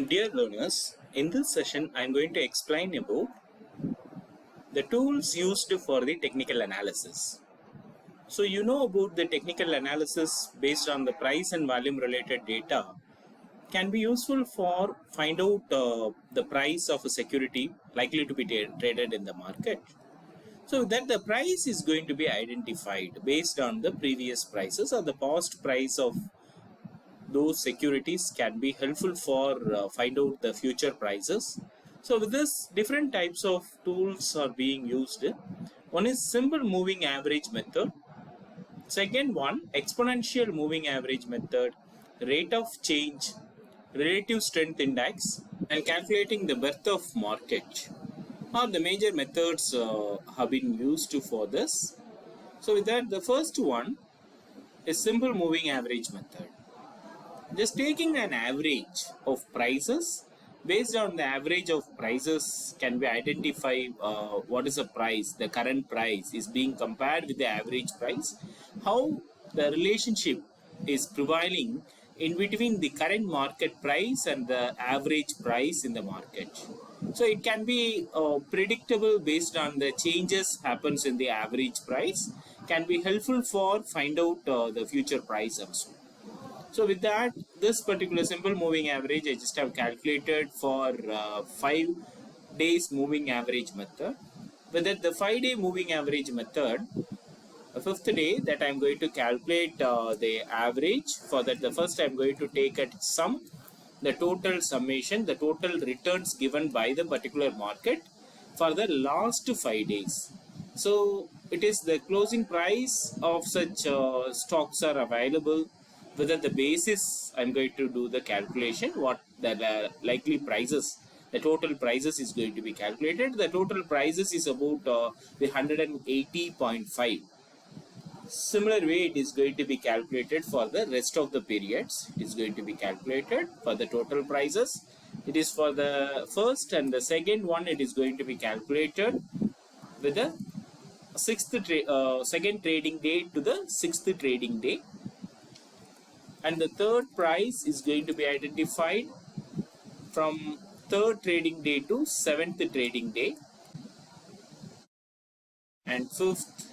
Dear learners, in this session I am going to explain about the tools used for the technical analysis. So you know about the technical analysis based on the price and volume related data can be useful for find out the price of a security likely to be traded in the market. So that the price is going to be identified based on the previous prices or the past price of those securities can be helpful for find out the future prices. So with this, different types of tools are being used. One is simple moving average method. Second one, exponential moving average method, rate of change, relative strength index, and calculating the breadth of market are the major methods have been used for this. So with that, the first one is simple moving average method. Just taking an average of prices, based on the average of prices can be identify what is the price, the current price is being compared with the average price, how the relationship is prevailing in between the current market price and the average price in the market. So it can be predictable based on the changes happens in the average price, can be helpful for find out the future price also. So with that, this particular simple moving average, I just have calculated for 5 days moving average method. With that, the 5-day moving average method, the 5th day that I'm going to calculate the average. For that, the first I'm going to take at sum, the total summation, the total returns given by the particular market for the last 5 days. So it is the closing price of such stocks are available. Whether the basis I'm going to do the calculation, what the likely prices, the total prices is going to be calculated. The total prices is about the 180.5. Similar way it is going to be calculated for the rest of the periods. It is going to be calculated for the total prices. It is for the first and the second one, it is going to be calculated with the second trading day to the 6th trading day. And the third price is going to be identified from 3rd trading day to 7th trading day. And 5th,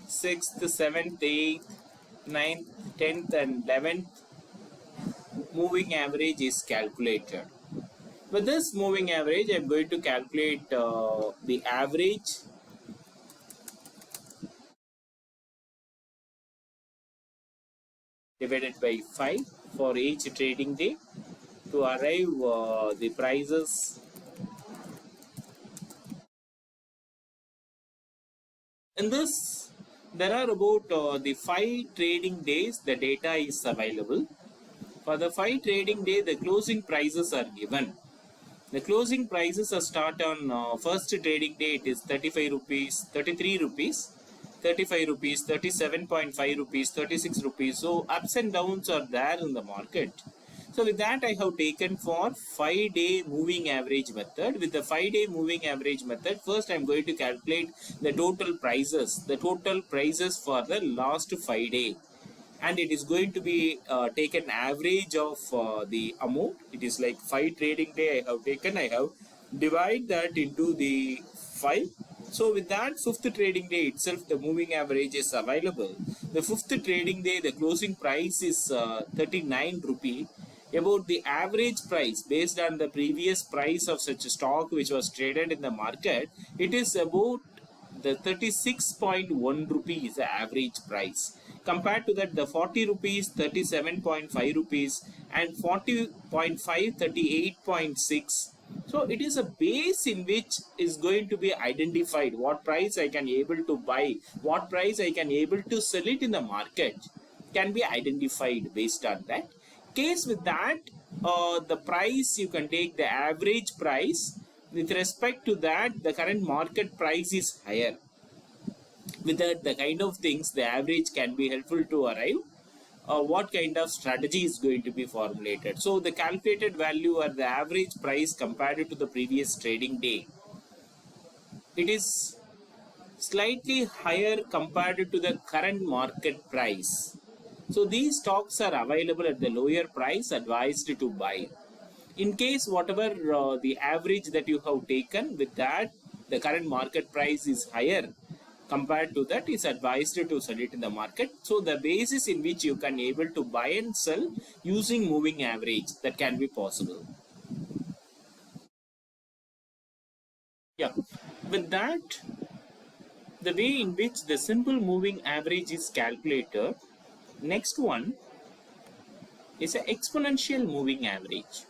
6th, 7th, 8th, 9th, 10th and 11th moving average is calculated. With this moving average, I am going to calculate the average divided by 5 for each trading day to arrive the prices. In this, there are about the 5 trading days the data is available. For the 5 trading day, the closing prices are given. The closing prices are start on first trading day, it is 35 rupees, 33 rupees, 35 rupees, 37.5 rupees, 36 rupees. So ups and downs are there in the market. So with that, I have taken for 5-day moving average method. With the 5-day moving average method, first I am going to calculate the total prices for the last 5 days. And it is going to be taken average of the amount. It is like 5 trading day I have taken. I have divide that into the 5. So with that, 5th trading day itself, the moving average is available. The 5th trading day, the closing price is 39 rupee. About the average price based on the previous price of such a stock which was traded in the market, it is about the 36.1 rupee is the average price. Compared to that, the 40 rupees, 37.5 rupees and 40.5, 38.6. So it is a base in which is going to be identified what price I can able to buy, what price I can able to sell it in the market can be identified based on that. Case with that, the price you can take the average price. With respect to that, the current market price is higher. With that, the kind of things the average can be helpful to arrive. What kind of strategy is going to be formulated. So the calculated value or the average price compared to the previous trading day, it is slightly higher compared to the current market price. So these stocks are available at the lower price, advised to buy. In case whatever the average that you have taken, with that the current market price is higher compared to that, is advised to sell it in the market. So the basis in which you can able to buy and sell using moving average, that can be possible. Yeah, with that, the way in which the simple moving average is calculated, next one is an exponential moving average.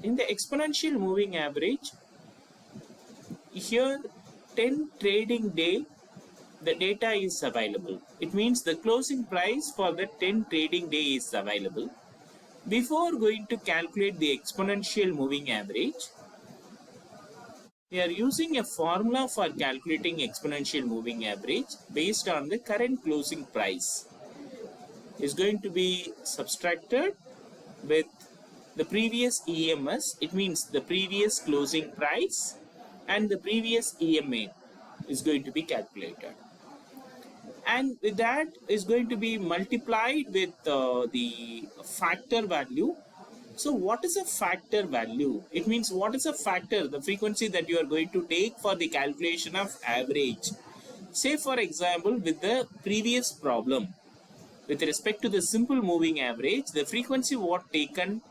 In the exponential moving average, here 10 trading day the data is available. It means the closing price for the 10 trading day is available. Before going to calculate the exponential moving average, we are using a formula for calculating exponential moving average based on the current closing price. Is going to be subtracted with the previous EMS. It means the previous closing price and the previous EMA is going to be calculated. And with that is going to be multiplied with the factor value. So what is a factor value? It means what is a factor, the frequency that you are going to take for the calculation of average. Say for example, with the previous problem, with respect to the simple moving average, the frequency what taken,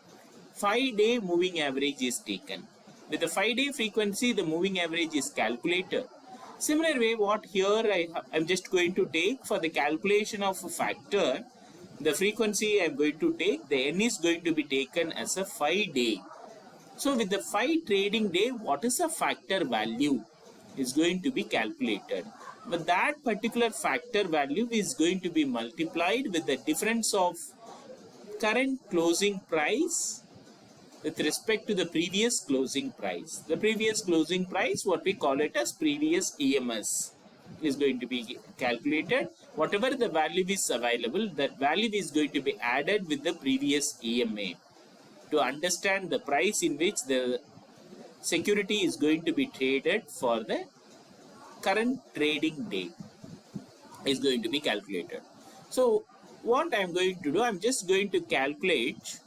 5-day moving average is taken. With the 5-day frequency, the moving average is calculated. Similar way, what here I am just going to take for the calculation of a factor, the frequency I am going to take, the N is going to be taken as a 5-day. So with the 5 trading day, what is a factor value is going to be calculated. But that particular factor value is going to be multiplied with the difference of current closing price with respect to the previous closing price. The previous closing price, what we call it as previous EMS, is going to be calculated. Whatever the value is available, that value is going to be added with the previous EMA to understand the price in which the security is going to be traded for the current trading day is going to be calculated. So what I am going to do, I am just going to calculate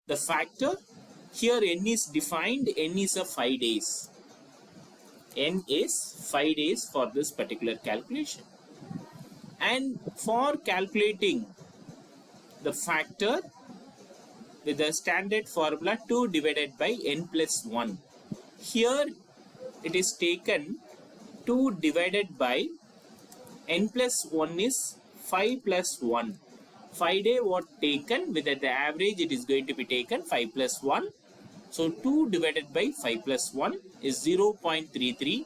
the factor. Here N is defined, N is a 5 days. N is 5 days for this particular calculation. And for calculating the factor with the standard formula 2 divided by N plus 1. Here it is taken 2 divided by N plus 1 is 5 plus 1. 5-day what taken, with the average it is going to be taken 5 plus 1. So 2 divided by 5 plus 1 is 0.33.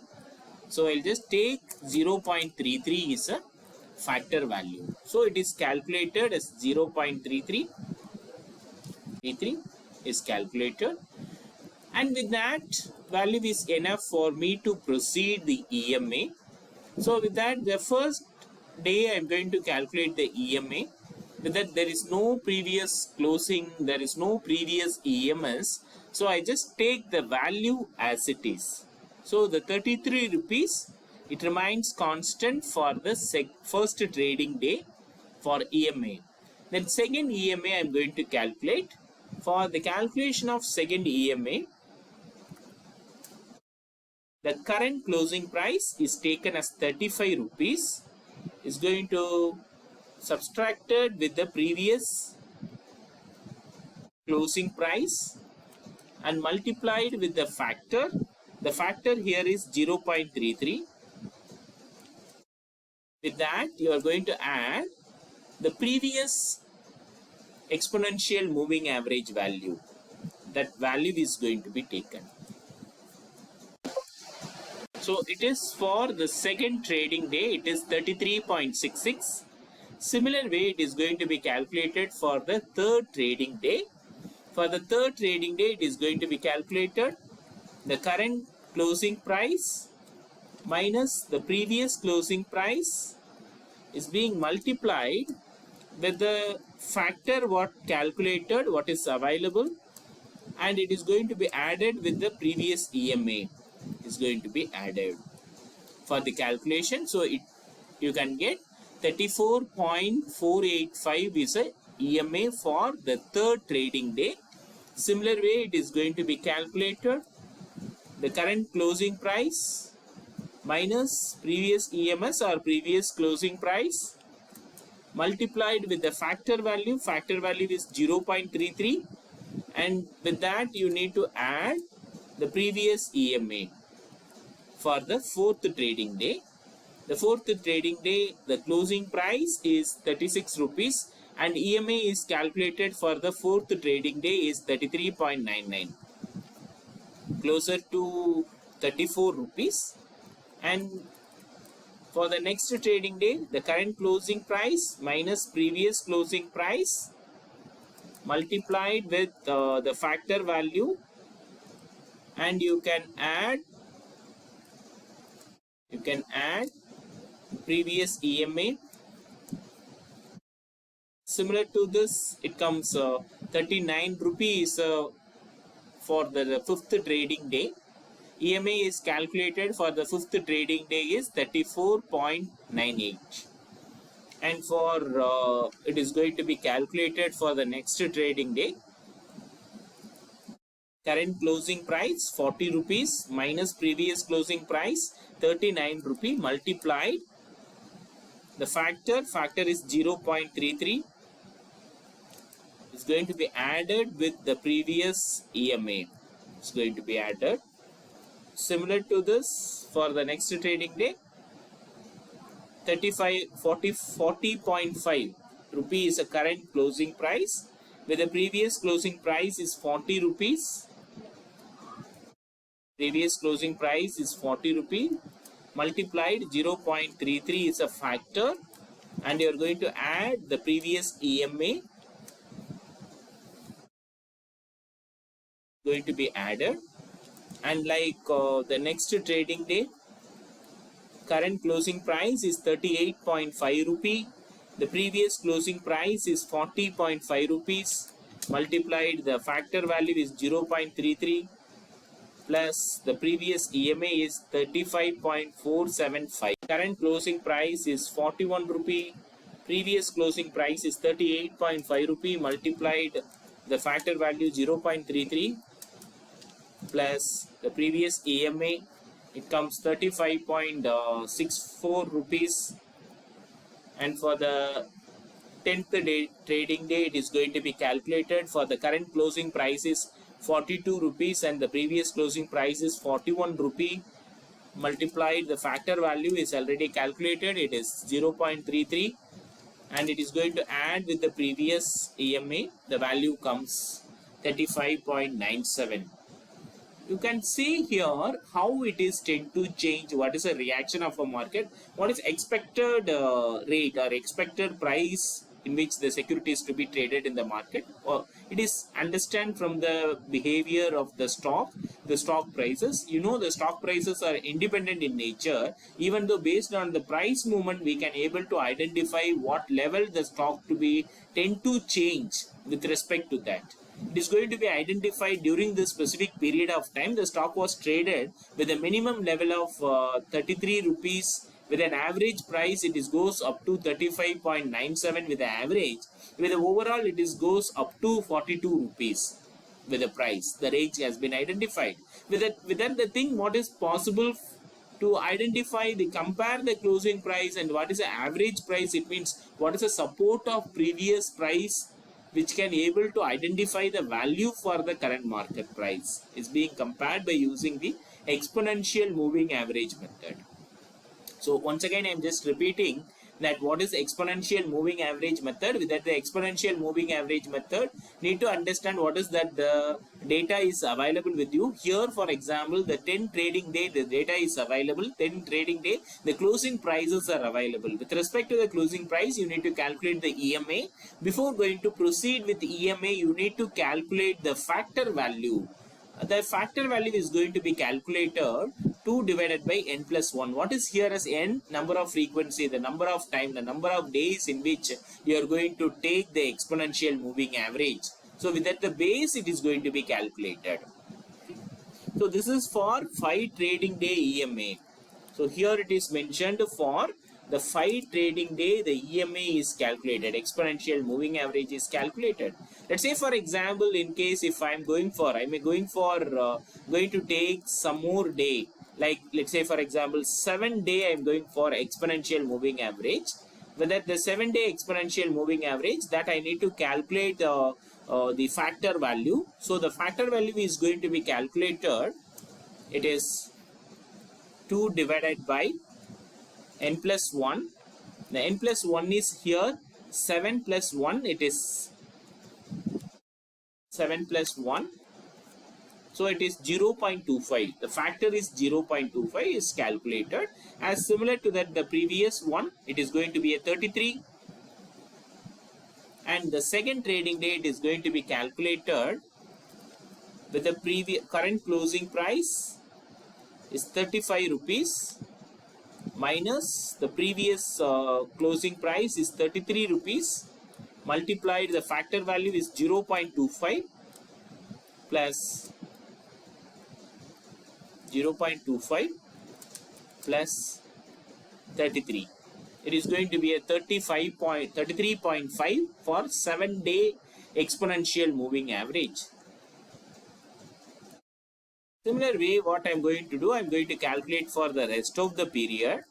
So I'll just take 0.33 is a factor value. So it is calculated as 0.33. 33 is calculated. And with that value is enough for me to proceed the EMA. So with that, the first day I am going to calculate the EMA. With that, there is no previous closing, there is no previous EMS. So I just take the value as it is. So the 33 rupees, it remains constant for the first trading day for EMA. Then second EMA I am going to calculate. For the calculation of second EMA, the current closing price is taken as 35 rupees, is going to subtracted with the previous closing price and multiplied with the factor. The factor here is 0.33. With that, you are going to add the previous exponential moving average value. That value is going to be taken. So it is for the second trading day, it is 33.66. Similar way, it is going to be calculated for the third trading day. For the third trading day, it is going to be calculated the current closing price minus the previous closing price is being multiplied with the factor what calculated, what is available, and it is going to be added with the previous EMA is going to be added for the calculation. So you can get 34.485 is a EMA for the third trading day. Similar way, it is going to be calculated the current closing price minus previous EMS or previous closing price multiplied with the factor value. Factor value is 0.33, and with that you need to add the previous EMA for the fourth trading day. The fourth trading day, the closing price is 36 rupees and EMA is calculated for the fourth trading day is 33.99, closer to 34 rupees. And for the next trading day, the current closing price minus previous closing price multiplied with the factor value, and you can add previous EMA. Similar to this, it comes 39 rupees for the fifth trading day. EMA is calculated for the fifth trading day is 34.98, and for it is going to be calculated for the next trading day. Current closing price 40 rupees minus previous closing price 39 rupee multiplied the factor is 0.33. It's going to be added with the previous EMA. It's going to be added. Similar to this, for the next trading day, 40.5 rupee is the current closing price, with the previous closing price is 40 rupees. Previous closing price is 40 rupee multiplied 0.33 is a factor, and you are going to add the previous EMA, going to be added. And like the next trading day, current closing price is 38.5 rupee. The previous closing price is 40.5 rupees multiplied the factor value is 0.33 plus the previous EMA is 35.475. Current closing price is 41 rupee. Previous closing price is 38.5 rupee multiplied the factor value 0.33 plus the previous EMA, it comes 35.64 rupees, and for the 10th day trading day it is going to be calculated for the current closing price is 42 rupees and the previous closing price is 41 rupee multiplied the factor value is already calculated, it is 0.33, and it is going to add with the previous EMA, the value comes 35.97. You can see here how it is tend to change, what is the reaction of a market, what is expected rate or expected price in which the security is to be traded in the market, or it is understand from the behavior of the stock prices. You know, the stock prices are independent in nature, even though based on the price movement we can able to identify what level the stock to be tend to change with respect to that. It is going to be identified during this specific period of time. The stock was traded with a minimum level of 33 rupees with an average price it is goes up to 35.97 with the average. With the overall it is goes up to 42 rupees with the price. The range has been identified. With that the thing what is possible to identify the compare the closing price and what is the average price, it means what is the support of previous price which can able to identify the value for the current market price is being compared by using the exponential moving average method. So once again I am just repeating that what is exponential moving average method. With that the exponential moving average method need to understand what is that the data is available with you. Here for example the 10 trading day the data is available, 10 trading day the closing prices are available. With respect to the closing price you need to calculate the EMA. Before going to proceed with EMA you need to calculate the factor value. The factor value is going to be calculated 2 divided by n plus 1. What is here as n? Number of frequency, the number of time, the number of days in which you are going to take the exponential moving average. So with that the base it is going to be calculated. So this is for 5 trading day EMA. So here it is mentioned for the 5 trading day, the EMA is calculated, exponential moving average is calculated. Let's say for example, in case if I'm going to take some more day, like let's say for example 7-day I'm going for exponential moving average. Whether the 7-day exponential moving average, that I need to calculate the factor value. So the factor value is going to be calculated. It is 2 divided by n plus 1. The n plus 1 is here 7 plus 1, it is 7 plus 1. So it is 0.25. The factor is 0.25 is calculated. As similar to that, the previous one, it is going to be a 33. And the second trading day, it is going to be calculated with the previous current closing price is 35 rupees minus the previous closing price is 33 rupees multiplied, the factor value is 0.25 plus 0.25 plus 33. It is going to be a 33.5 for 7-day exponential moving average. Similar way, what I am going to do, I am going to calculate for the rest of the period.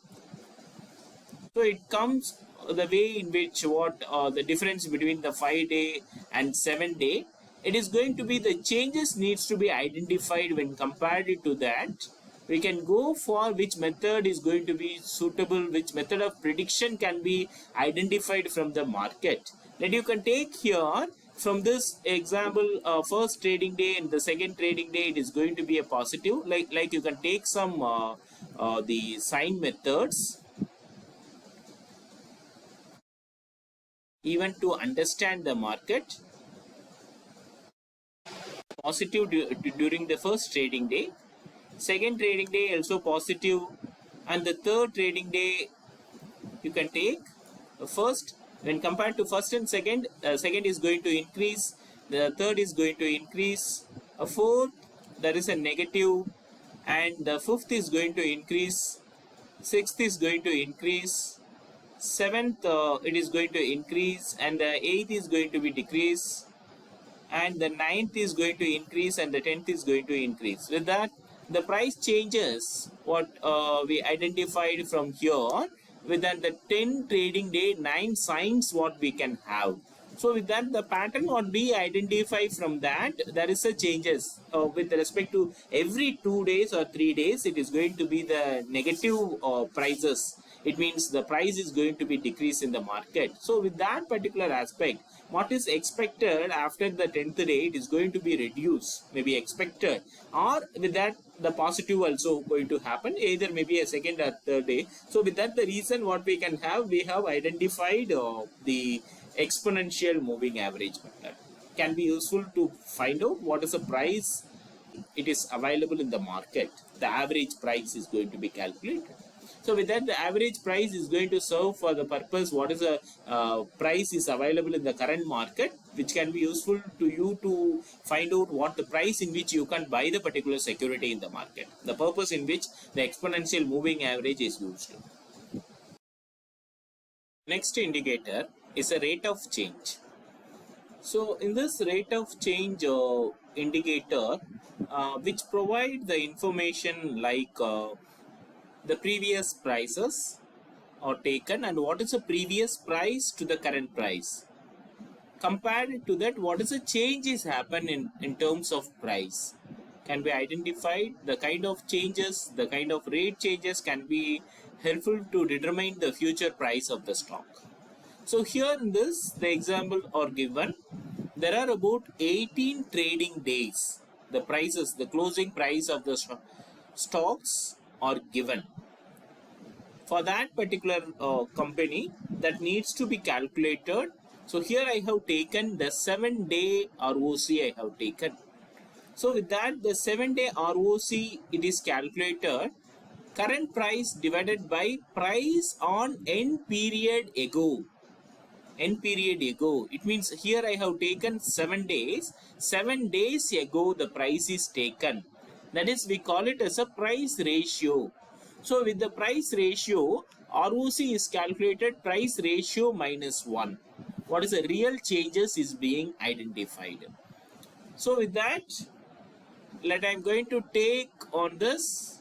So it comes the way in which the difference between the 5-day and 7-day. It is going to be the changes needs to be identified when compared to that. We can go for which method is going to be suitable, which method of prediction can be identified from the market. Then you can take here from this example, first trading day and the second trading day, it is going to be a positive. Like you can take some the sign methods. Even to understand the market, positive during the first trading day, second trading day also positive, and the third trading day you can take first. When compared to first and second, second is going to increase, the third is going to increase, a fourth there is a negative, and the fifth is going to increase, sixth is going to increase, seventh it is going to increase, and the eighth is going to be decrease, and the ninth is going to increase, and the 10th is going to increase. With that, the price changes what we identified from here. With that, the 10 trading day, 9 signs what we can have. So with that, the pattern what we identify from that, there is a changes with respect to every 2 days or 3 days, it is going to be the negative prices. It means the price is going to be decreased in the market. So with that particular aspect, what is expected after the 10th day, it is going to be reduced, maybe expected, or with that the positive also going to happen, either maybe a second or third day. So with that, the reason what we can have, we have identified the exponential moving average method can be useful to find out what is the price it is available in the market. The average price is going to be calculated. So with that, the average price is going to serve for the purpose what is the price is available in the current market, which can be useful to you to find out what the price in which you can buy the particular security in the market. The purpose in which the exponential moving average is used. Next indicator is a rate of change. So in this rate of change indicator, which provide the information like the previous prices are taken and what is the previous price to the current price. Compared to that, what is the changes happen in terms of price can be identified. The kind of changes, the kind of rate changes can be helpful to determine the future price of the stock. So here in this, the example are given. There are about 18 trading days. The prices, the closing price of the stocks are given. For that particular company, that needs to be calculated. So here I have taken the 7-day ROC I have taken. So with that, the 7-day ROC, it is calculated current price divided by price on n period ago. N period ago. It means here I have taken 7 days. 7 days ago the price is taken. That is, we call it as a price ratio. So with the price ratio, ROC is calculated price ratio minus 1. What is the real changes is being identified. So with that, I'm going to take on this.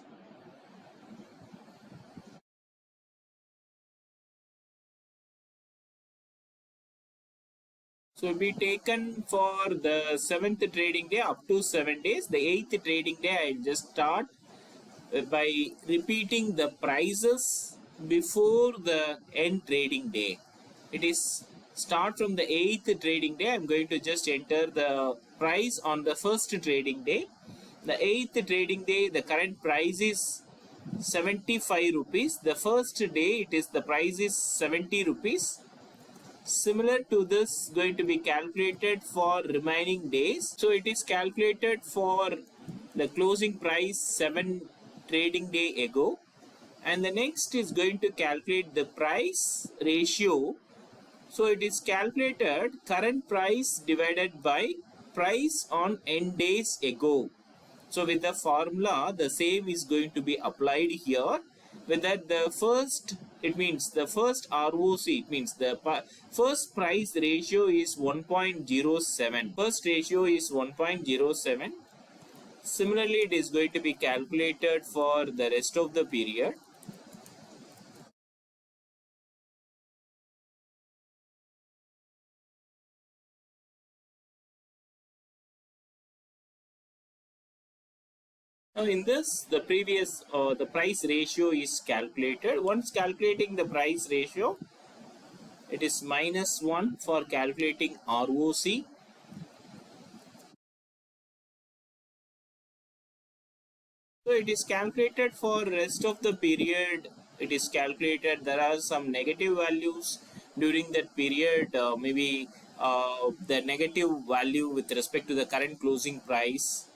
So it will be taken for the 7th trading day up to 7 days. The 8th trading day I will just start by repeating the prices before the end trading day. It is start from the 8th trading day. I am going to just enter the price on the first trading day. The 8th trading day, the current price is 75 rupees. The first day, it is the price is 70 rupees. Similar to this, going to be calculated for remaining days. So it is calculated for the closing price 7 trading day ago, and the next is going to calculate the price ratio. So it is calculated current price divided by price on n days ago. So with the formula, the same is going to be applied here. With that, the first, it means the first ROC, it means the first price ratio is 1.07. First ratio is 1.07. Similarly, it is going to be calculated for the rest of the period. Now in this, the price ratio is calculated. Once calculating the price ratio, it is minus 1 for calculating ROC. So it is calculated for rest of the period. It is calculated. There are some negative values during that period. Maybe the negative value with respect to the current closing price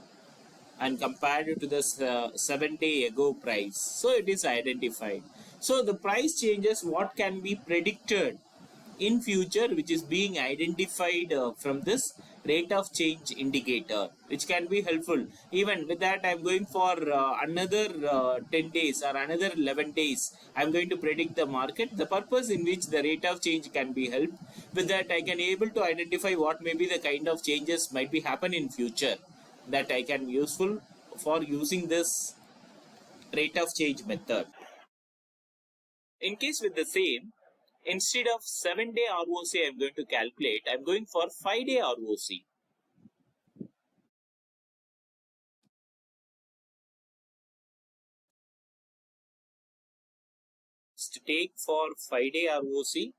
and compared to the 7 day ago price. So it is identified. So the price changes, what can be predicted in future, which is being identified from this rate of change indicator, which can be helpful. Even with that, I'm going for another 10 days or another 11 days. I'm going to predict the market, the purpose in which the rate of change can be helped. With that, I can able to identify what may be the kind of changes might be happen in future, that I can useful for using this rate of change method. In case with the same, instead of 7-day ROC I'm going to calculate, I'm going for 5-day ROC. To take for 5-day ROC.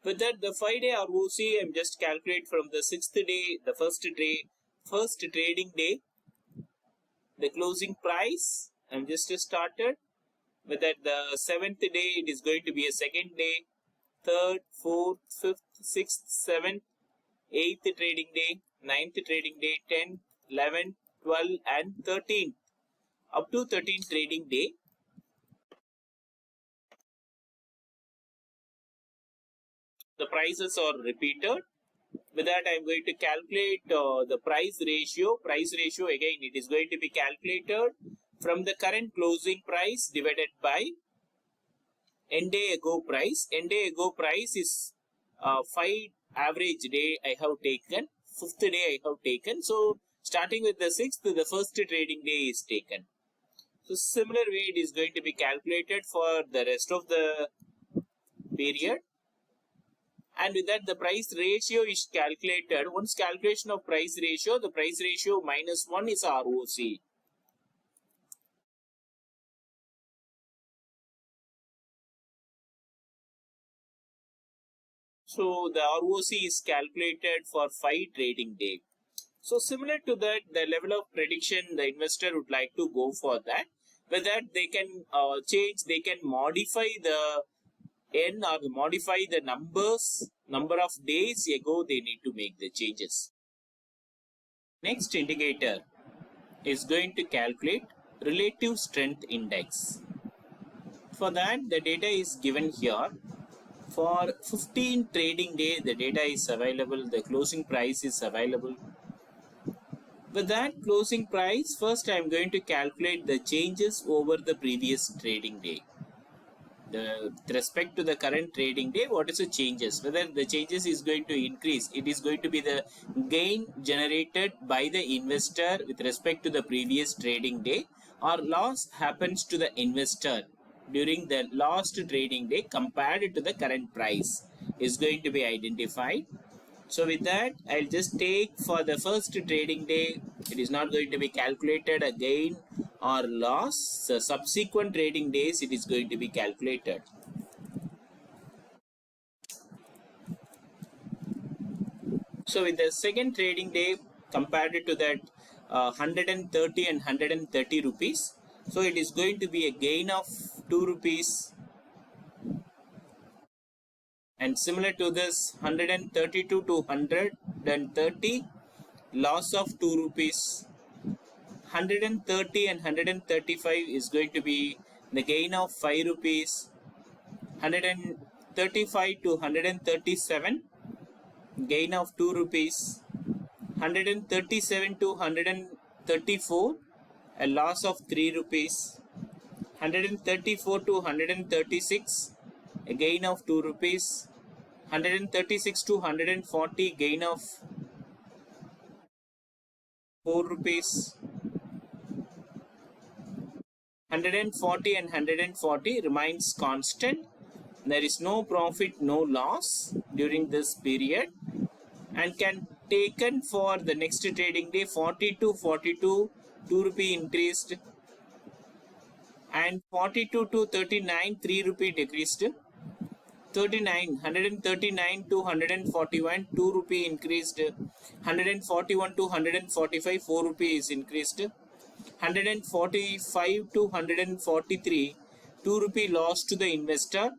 With that, the 5-day ROC I'm just calculate from the 6th day, the first trading day, the closing price. I'm just started. With that, the 7th day, it is going to be a second day, 3rd, 4th, 5th, 6th, 7th, 8th trading day, 9th trading day, 10th, 11th, 12th, and 13th. Up to 13th trading day. The prices are repeated. With that, I am going to calculate the price ratio. Price ratio, again, it is going to be calculated from the current closing price divided by end day ago price. End day ago price is 5 average day I have taken. 5th day I have taken. So starting with the 6th, the first trading day is taken. So similar way it is going to be calculated for the rest of the period. And with that, the price ratio is calculated. Once calculation of price ratio, the price ratio minus 1 is ROC. So the ROC is calculated for 5 trading day. So similar to that, the level of prediction the investor would like to go for that. With that, they can change, they can modify the N or modify the number of days ago they need to make the changes. Next indicator is going to calculate relative strength index. For that, the data is given here. For 15 trading day, the data is available, the closing price is available. With that closing price, first I am going to calculate the changes over the previous trading day. With respect to the current trading day, what is the changes? Whether the changes is going to increase, it is going to be the gain generated by the investor with respect to the previous trading day, or loss happens to the investor during the last trading day compared to the current price is going to be identified. So with that, I'll just take for the first trading day, it is not going to be calculated a gain or loss. So subsequent trading days, it is going to be calculated. So with the second trading day compared to that 130 and 130 rupees, so it is going to be a gain of 2 rupees. And similar to this 132 to 130, loss of 2 rupees. 130 and 135 is going to be the gain of 5 rupees. 135 to 137, gain of 2 rupees. 137 to 134, a loss of 3 rupees. 134 to 136, a gain of 2 rupees. 136 to 140, gain of 4 rupees. 140 and 140 remains constant. There is no profit, no loss during this period, and can taken for the next trading day. 40 to 42, 2 rupee increased, and 42 to 39, 3 rupee decreased. 139 to 141, 2 rupee increased. 141 to 145, 4 rupee is increased. 145 to 143, 2 rupee loss to the investor.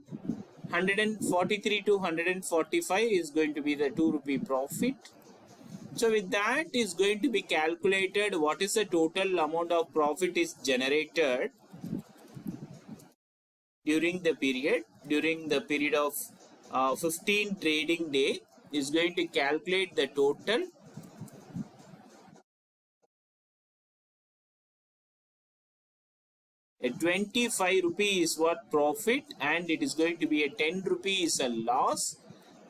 143 to 145 is going to be the 2 rupee profit. So with that is going to be calculated what is the total amount of profit is generated during the period of 15 trading day is going to calculate the total. A 25 rupee is what profit, and it is going to be a 10 rupee is a loss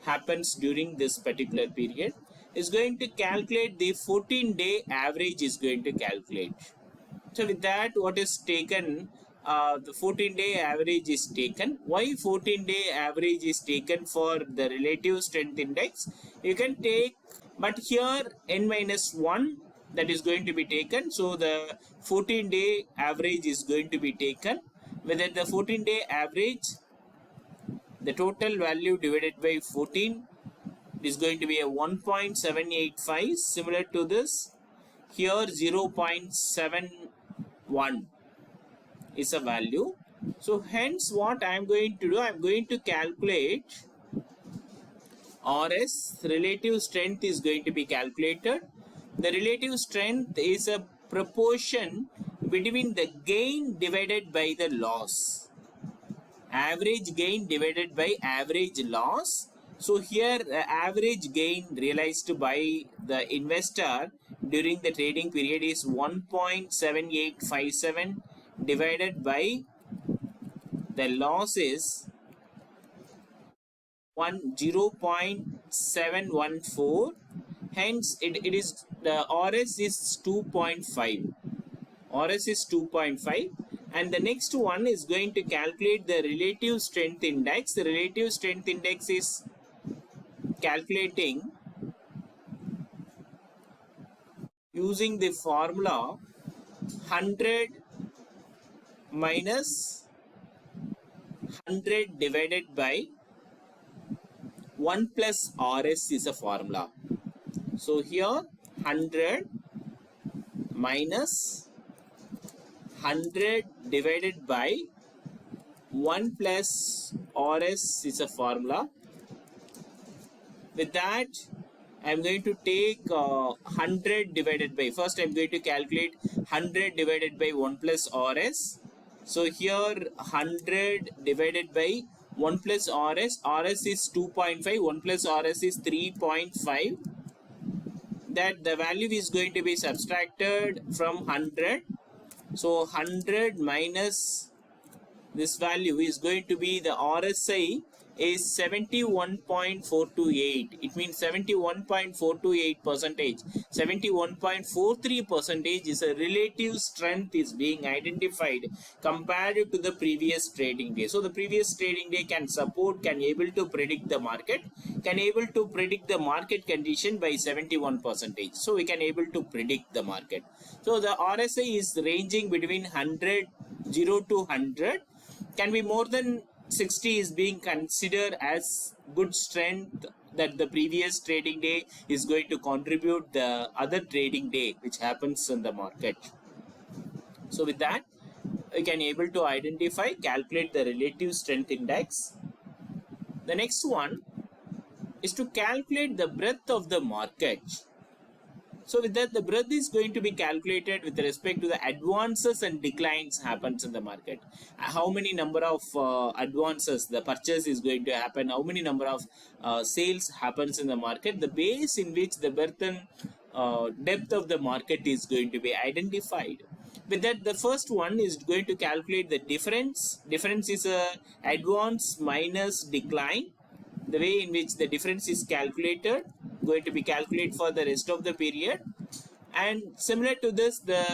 happens during this particular period. Is going to calculate the 14-day average is going to calculate. So with that, what is taken, the 14-day average is taken. Why 14-day average is taken for the relative strength index? You can take, but here n minus 1 that is going to be taken. So the 14-day average is going to be taken. Whether the 14-day average, the total value divided by 14 is going to be a 1.785. Similar to this, here 0.71 is a value. So hence what I am going to do, I am going to calculate RS, relative strength is going to be calculated. The relative strength is a proportion between the gain divided by the loss. Average gain divided by average loss. So here the average gain realized by the investor during the trading period is 1.7857 divided by the loss is 0.714. Hence it is the RS is 2.5. RS is 2.5. And the next one is going to calculate the relative strength index. The relative strength index is calculating using the formula 100 minus 100 divided by 1 plus RS is a formula. So here 100 minus 100 divided by 1 plus RS is a formula. With that, I am going to take 100 divided by, first I am going to calculate 100 divided by 1 plus RS. So here 100 divided by 1 plus RS, RS is 2.5, 1 plus RS is 3.5 that the value is going to be subtracted from 100. So 100 minus this value is going to be the RSI is 71.428. It means 71.428 percentage. 71.43 percentage is a relative strength is being identified compared to the previous trading day. So the previous trading day can able to predict the market, can able to predict the market condition by 71 percentage. So we can able to predict the market. So the RSI is ranging between 0 to 100. Can be more than 60 is being considered as good strength that the previous trading day is going to contribute the other trading day which happens in the market. So with that, we can able to identify, calculate the relative strength index. The next one is to calculate the breadth of the market. So with that, the breadth is going to be calculated with respect to the advances and declines happens in the market. How many number of advances the purchase is going to happen, how many number of sales happens in the market, the base in which the breadth and depth of the market is going to be identified. With that, the first one is going to calculate the difference. Difference is a advance minus decline. The way in which the difference is calculated, going to be calculated for the rest of the period. And similar to this, the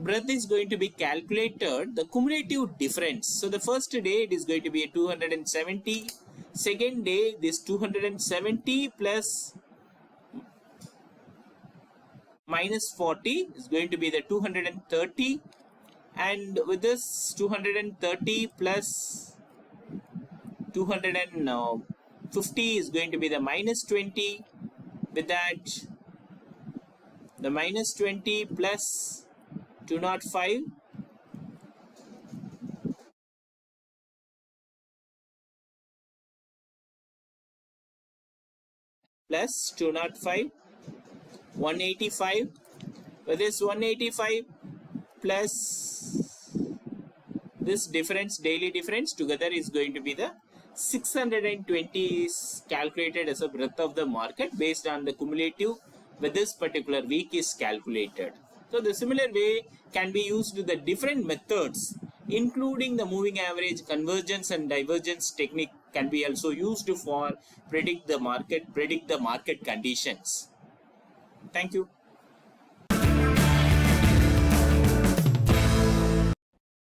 breadth is going to be calculated, the cumulative difference. So the first day it is going to be a 270. Second day, this 270 plus minus 40 is going to be the 230. And with this 230 plus 250 is going to be the minus 20. With that, the minus 20 plus 205 plus 205, 185. With this 185 plus this difference, daily difference, together is going to be the 620 is calculated as a breadth of the market based on the cumulative with this particular week is calculated. So the similar way can be used with the different methods, including the moving average, convergence and divergence technique can be also used for predict the market conditions. Thank you.